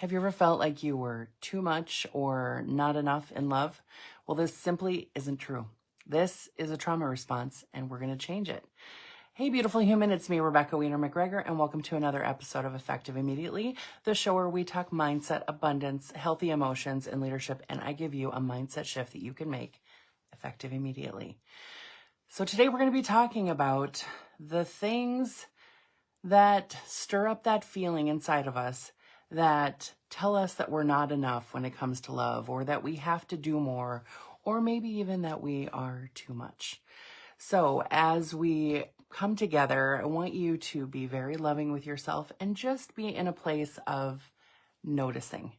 Have you ever felt like you were too much or not enough in love? Well, this simply isn't true. This is a trauma response, and we're going to change it. Hey, beautiful human, it's me, Rebecca Wiener McGregor, and welcome to another episode of Effective Immediately, the show where we talk mindset, abundance, healthy emotions, and leadership, and I give you a mindset shift that you can make effective immediately. So today we're going to be talking about the things that stir up that feeling inside of us that tell us that we're not enough when it comes to love, or that we have to do more, or maybe even that we are too much. So as we come together, I want you to be very loving with yourself and just be in a place of noticing.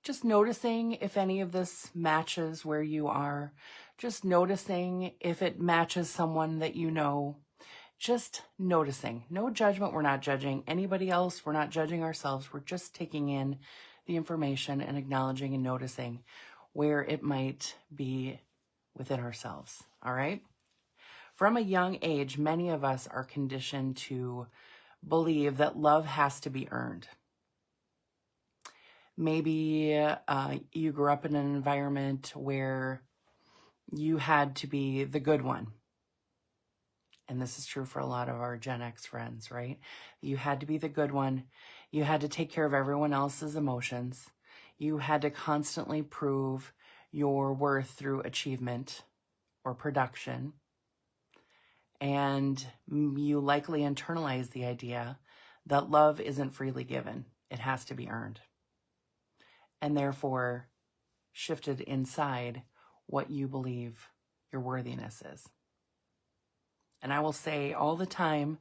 Just noticing if any of this matches where you are. Just noticing if it matches someone that you know. Just noticing. No judgment. We're not judging anybody else. We're not judging ourselves. We're just taking in the information and acknowledging and noticing where it might be within ourselves. All right? From a young age, many of us are conditioned to believe that love has to be earned. Maybe you grew up in an environment where you had to be the good one. And this is true for a lot of our Gen X friends, right? You had to be the good one. You had to take care of everyone else's emotions. You had to constantly prove your worth through achievement or production. And you likely internalize the idea that love isn't freely given. It has to be earned. And therefore shifted inside what you believe your worthiness is. And I will say all the time,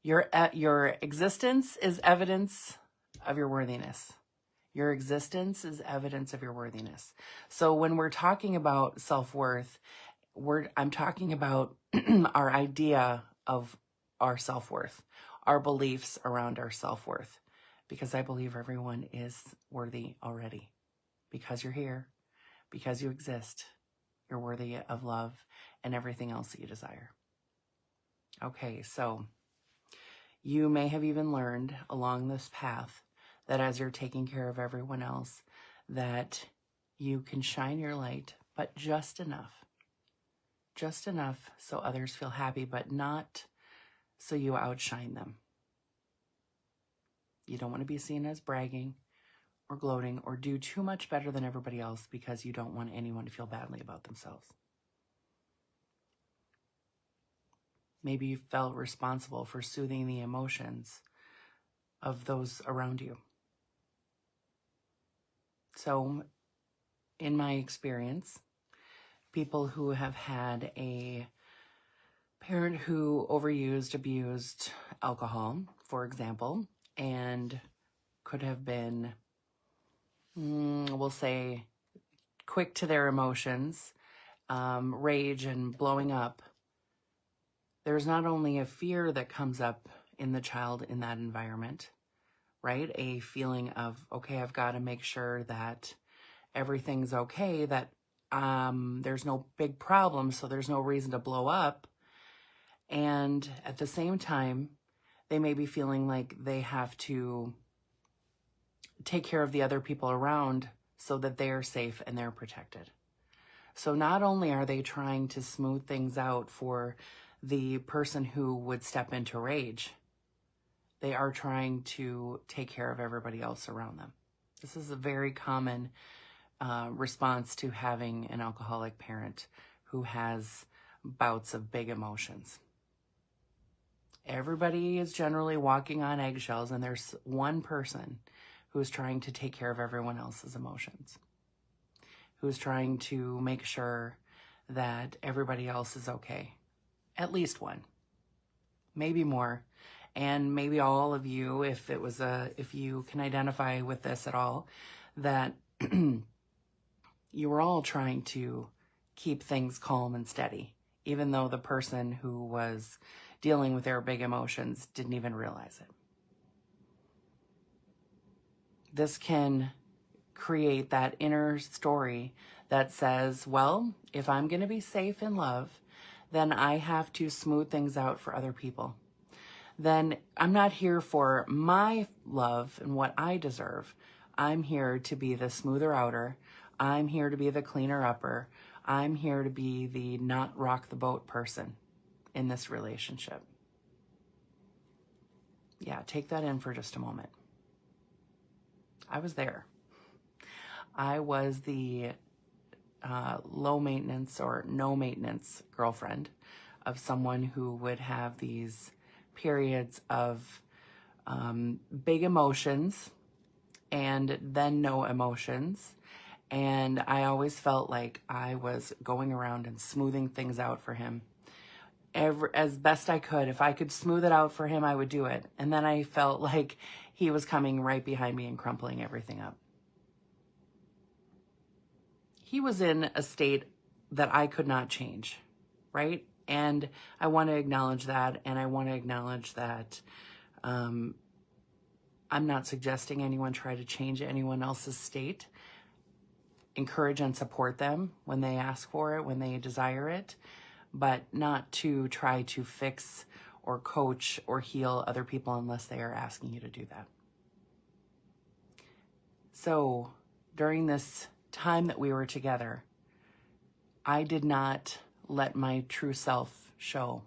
your existence is evidence of your worthiness. Your existence is evidence of your worthiness. So when we're talking about self-worth, I'm talking about our idea of our self-worth, our beliefs around our self-worth, because I believe everyone is worthy already. Because you're here, because you exist, you're worthy of love and everything else that you desire. Okay, so you may have even learned along this path that as you're taking care of everyone else, that you can shine your light, but just enough so others feel happy, but not so you outshine them. You don't want to be seen as bragging or gloating or do too much better than everybody else because you don't want anyone to feel badly about themselves. Maybe you felt responsible for soothing the emotions of those around you. So, in my experience, people who have had a parent who overused, abused alcohol, for example, and could have been, we'll say, quick to their emotions, rage and blowing up, there's not only a fear that comes up in the child in that environment, right? A feeling of, okay, I've got to make sure that everything's okay, that there's no big problem, so there's no reason to blow up. And at the same time, they may be feeling like they have to take care of the other people around so that they're safe and they're protected. So not only are they trying to smooth things out for the person who would step into rage, they are trying to take care of everybody else around them. This is a very common response to having an alcoholic parent who has bouts of big emotions. Everybody is generally walking on eggshells, and there's one person who's trying to take care of everyone else's emotions, who's trying to make sure that everybody else is okay. At least one, maybe more, and maybe all of you, if you can identify with this at all, that you were all trying to keep things calm and steady, even though the person who was dealing with their big emotions didn't even realize it. This can create that inner story that says, well, if I'm going to be safe in love, then I have to smooth things out for other people. Then I'm not here for my love and what I deserve. I'm here to be the smoother outer. I'm here to be the cleaner upper. I'm here to be the not rock the boat person in this relationship. Yeah, take that in for just a moment. I was there. I was the low maintenance or no maintenance girlfriend of someone who would have these periods of big emotions and then no emotions. And I always felt like I was going around and smoothing things out for him as best I could. If I could smooth it out for him, I would do it. And then I felt like he was coming right behind me and crumpling everything up. He was in a state that I could not change, right? And I want to acknowledge that. And I want to acknowledge that I'm not suggesting anyone try to change anyone else's state. Encourage and support them when they ask for it, when they desire it, but not to try to fix or coach or heal other people unless they are asking you to do that. So during this time that we were together, I did not let my true self show.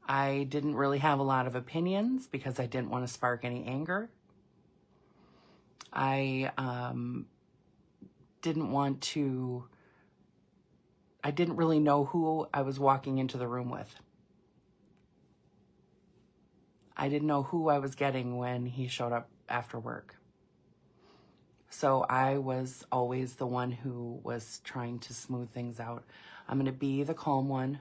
I didn't really have a lot of opinions because I didn't want to spark any anger. I didn't really know who I was walking into the room with. I didn't know who I was getting when he showed up after work. So I was always the one who was trying to smooth things out. I'm going to be the calm one.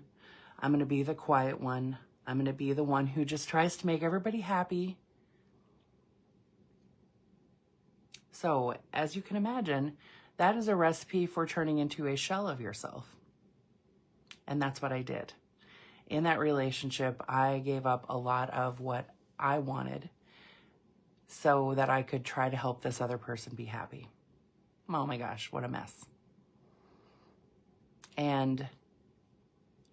I'm going to be the quiet one. I'm going to be the one who just tries to make everybody happy. So, as you can imagine, that is a recipe for turning into a shell of yourself. And that's what I did. In that relationship, I gave up a lot of what I wanted so that I could try to help this other person be happy. Oh my gosh, what a mess. And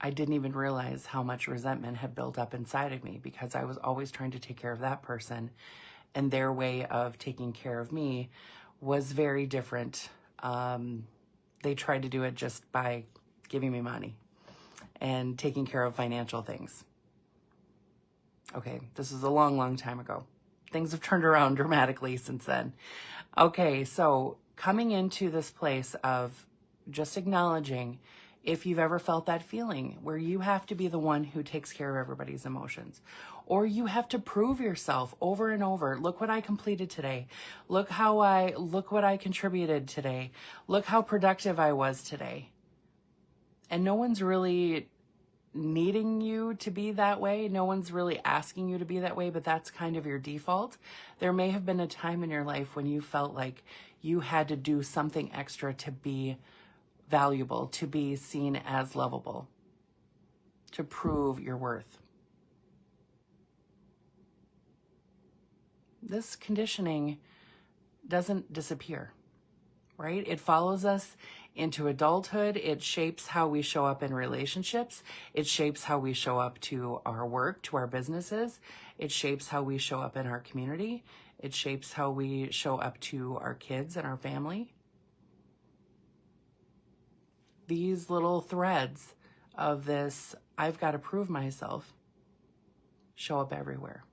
I didn't even realize how much resentment had built up inside of me because I was always trying to take care of that person, and their way of taking care of me was very different. They tried to do it just by giving me money and taking care of financial things. Okay, this is a long, long time ago. Things have turned around dramatically since then. Okay, so coming into this place of just acknowledging if you've ever felt that feeling where you have to be the one who takes care of everybody's emotions, or you have to prove yourself over and over. Look what I completed today. Look what I contributed today. Look how productive I was today. And no one's really needing you to be that way. No one's really asking you to be that way, but that's kind of your default. There may have been a time in your life when you felt like you had to do something extra to be valuable, to be seen as lovable, to prove your worth. This conditioning doesn't disappear, right? It follows us into adulthood. It shapes how we show up in relationships. It shapes how we show up to our work, to our businesses. It shapes how we show up in our community. It shapes how we show up to our kids and our family. These little threads of this, I've got to prove myself, show up everywhere.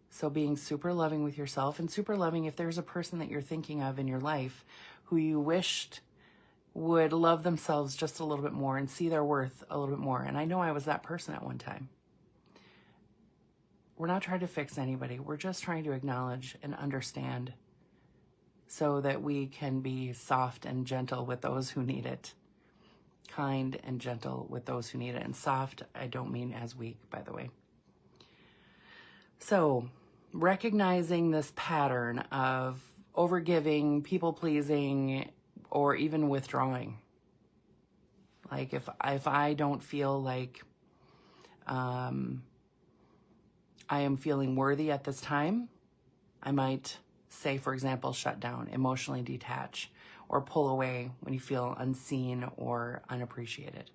So being super loving with yourself, and super loving if there's a person that you're thinking of in your life who you wished would love themselves just a little bit more and see their worth a little bit more. And I know I was that person at one time. We're not trying to fix anybody. We're just trying to acknowledge and understand so that we can be soft and gentle with those who need it. Kind and gentle with those who need it. And soft, I don't mean as weak, by the way. So recognizing this pattern of overgiving, people-pleasing, or even withdrawing. Like if I don't feel like I am feeling worthy at this time, I might say, for example, shut down, emotionally detach, or pull away when you feel unseen or unappreciated.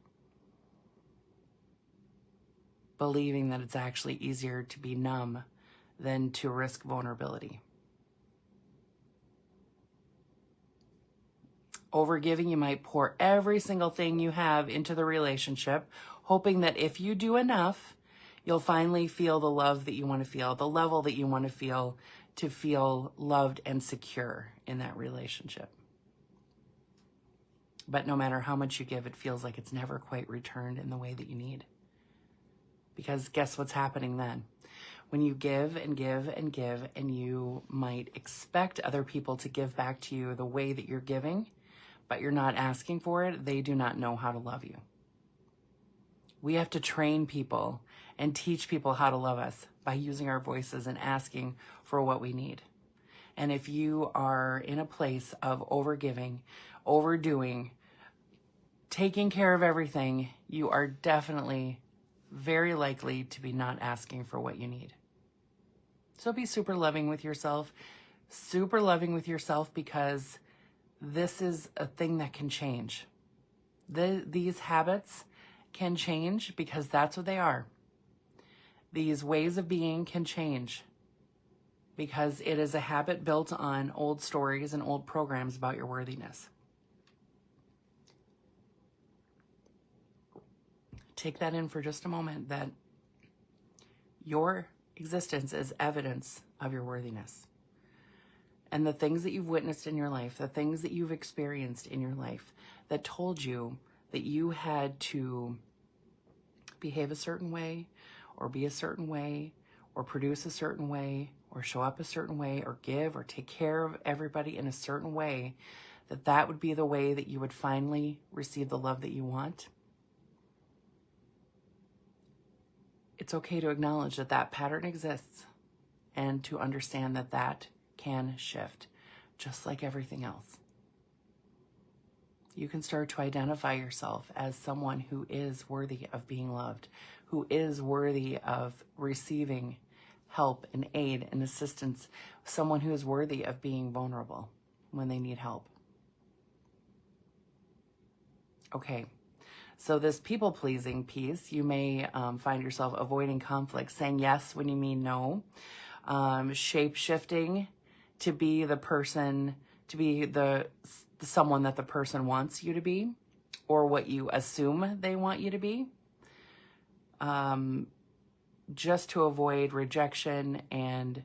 Believing that it's actually easier to be numb than to risk vulnerability. Overgiving, you might pour every single thing you have into the relationship, hoping that if you do enough, you'll finally feel the love that you want to feel, the level that you want to feel loved and secure in that relationship. But no matter how much you give, it feels like it's never quite returned in the way that you need. Because guess what's happening then? When you give and give and give, and you might expect other people to give back to you the way that you're giving, but you're not asking for it, they do not know how to love you. We have to train people and teach people how to love us by using our voices and asking for what we need. And if you are in a place of overgiving, overdoing, taking care of everything, you are definitely very likely to be not asking for what you need. So be super loving with yourself, because this is a thing that can change. These habits can change because that's what they are. These ways of being can change because it is a habit built on old stories and old programs about your worthiness. Take that in for just a moment, that your existence is evidence of your worthiness. And the things that you've witnessed in your life, the things that you've experienced in your life that told you that you had to behave a certain way, or be a certain way, or produce a certain way, or show up a certain way, or give or take care of everybody in a certain way, that would be the way that you would finally receive the love that you want. It's okay to acknowledge that that pattern exists and to understand that that can shift, just like everything else. You can start to identify yourself as someone who is worthy of being loved, who is worthy of receiving help and aid and assistance, someone who is worthy of being vulnerable when they need help. Okay, so this people-pleasing piece, you may find yourself avoiding conflict, saying yes when you mean no, shape-shifting to be the person, to be the someone that the person wants you to be, or what you assume they want you to be, just to avoid rejection and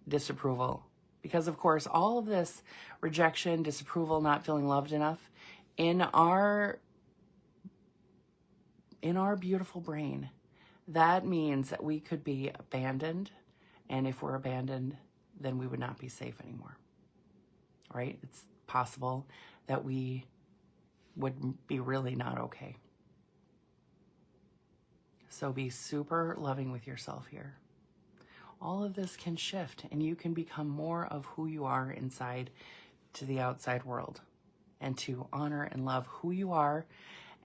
disapproval. Because of course, all of this rejection, disapproval, not feeling loved enough, in our beautiful brain, that means that we could be abandoned. And if we're abandoned, then we would not be safe anymore, right? It's possible that we would be really not okay. So be super loving with yourself here. All of this can shift, and you can become more of who you are inside to the outside world, and to honor and love who you are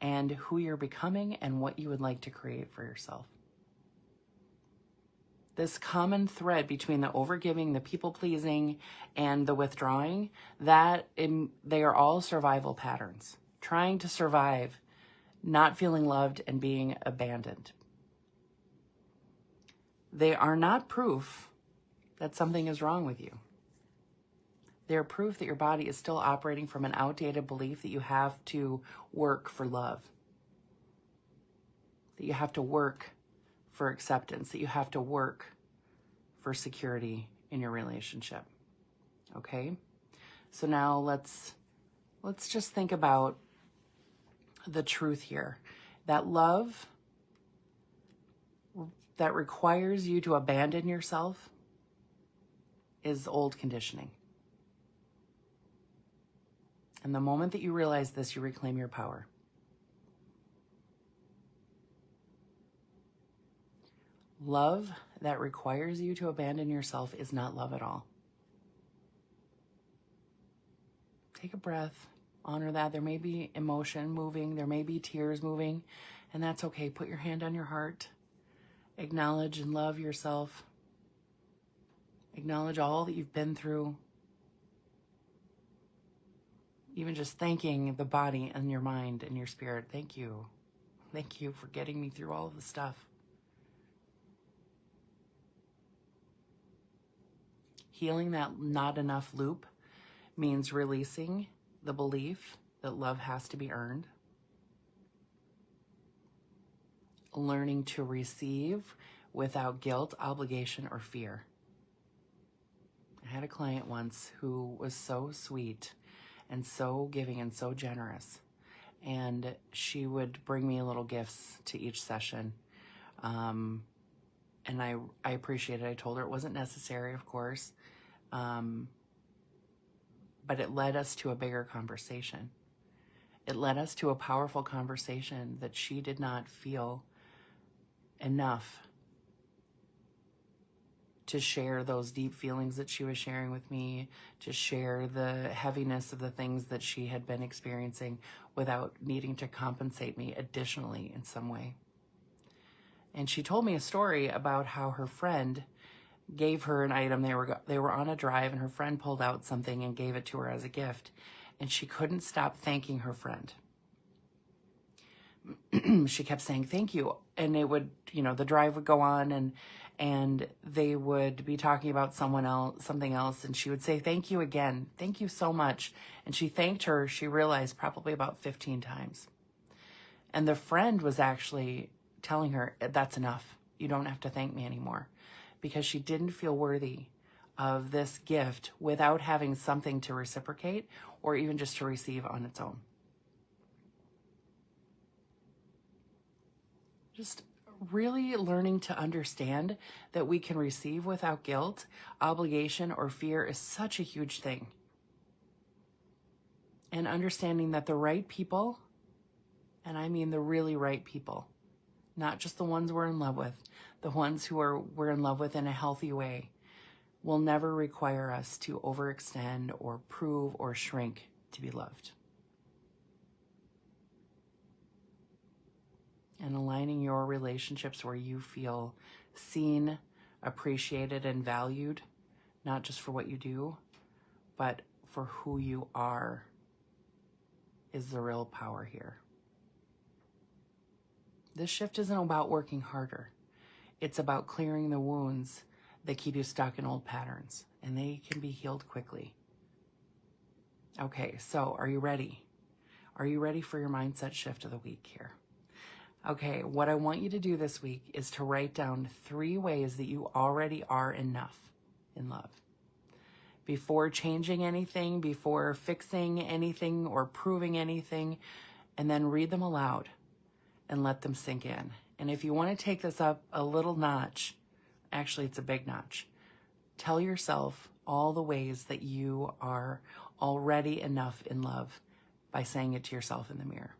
and who you're becoming and what you would like to create for yourself. This common thread between the overgiving, the people-pleasing, and the withdrawing, they are all survival patterns. Trying to survive, not feeling loved, and being abandoned. They are not proof that something is wrong with you. They're proof that your body is still operating from an outdated belief that you have to work for love, that you have to work for acceptance, that you have to work for security in your relationship. Okay? So now let's just think about the truth here. That love that requires you to abandon yourself is old conditioning. And the moment that you realize this, you reclaim your power. Love that requires you to abandon yourself is not love at all. Take a breath, honor that. There may be emotion moving, there may be tears moving, and that's okay. Put your hand on your heart. Acknowledge and love yourself. Acknowledge all that you've been through. Even just thanking the body and your mind and your spirit. Thank you. Thank you for getting me through all of the stuff. Healing that not enough loop means releasing the belief that love has to be earned, learning to receive without guilt, obligation, or fear. I had a client once who was so sweet and so giving and so generous. And she would bring me little gifts to each session. And I appreciated it. I told her it wasn't necessary, of course. But it led us to a bigger conversation. It led us to a powerful conversation that she did not feel enough to share those deep feelings that she was sharing with me, to share the heaviness of the things that she had been experiencing without needing to compensate me additionally in some way. And she told me a story about how her friend gave her an item. They were on a drive, and her friend pulled out something and gave it to her as a gift. And she couldn't stop thanking her friend. She kept saying, thank you. And it would, the drive would go on, and they would be talking about something else. And she would say, thank you again. Thank you so much. And she thanked her, she realized, probably about 15 times. And the friend was actually telling her, that's enough. You don't have to thank me anymore. Because she didn't feel worthy of this gift without having something to reciprocate or even just to receive on its own. Just really learning to understand that we can receive without guilt, obligation, or fear is such a huge thing. And understanding that the right people, and I mean the really right people, not just the ones we're in love with, the ones who we're in love with in a healthy way, will never require us to overextend or prove or shrink to be loved. And aligning your relationships where you feel seen, appreciated, and valued, not just for what you do, but for who you are, is the real power here. This shift isn't about working harder. It's about clearing the wounds that keep you stuck in old patterns, and they can be healed quickly. Okay, so are you ready? Are you ready for your mindset shift of the week here? Okay, what I want you to do this week is to write down 3 ways that you already are enough in love. Before changing anything, before fixing anything or proving anything, and then read them aloud and let them sink in. And if you want to take this up a little notch, actually it's a big notch, tell yourself all the ways that you are already enough in love by saying it to yourself in the mirror.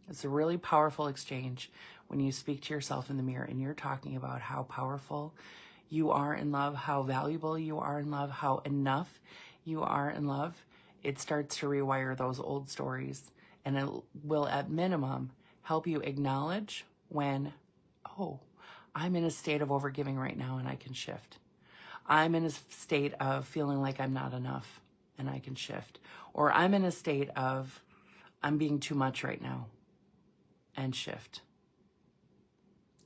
It's a really powerful exchange when you speak to yourself in the mirror and you're talking about how powerful you are in love, how valuable you are in love, how enough you are in love. It starts to rewire those old stories, and it will, at minimum, help you acknowledge when, oh, I'm in a state of overgiving right now and I can shift. I'm in a state of feeling like I'm not enough and I can shift. Or I'm in a state of I'm being too much right now and shift.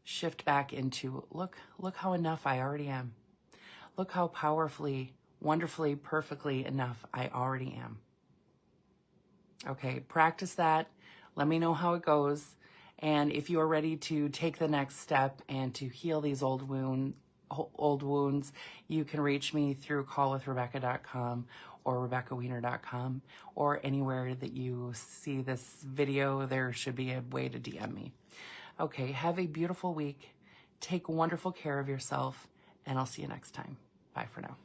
Shift back into, look how enough I already am. Look how powerfully, wonderfully, perfectly enough I already am. Okay, practice that. Let me know how it goes. And if you are ready to take the next step and to heal these old wounds, you can reach me through callwithrebecca.com or RebeccaWiener.com, or anywhere that you see this video, there should be a way to DM me. Okay, have a beautiful week. Take wonderful care of yourself, and I'll see you next time. Bye for now.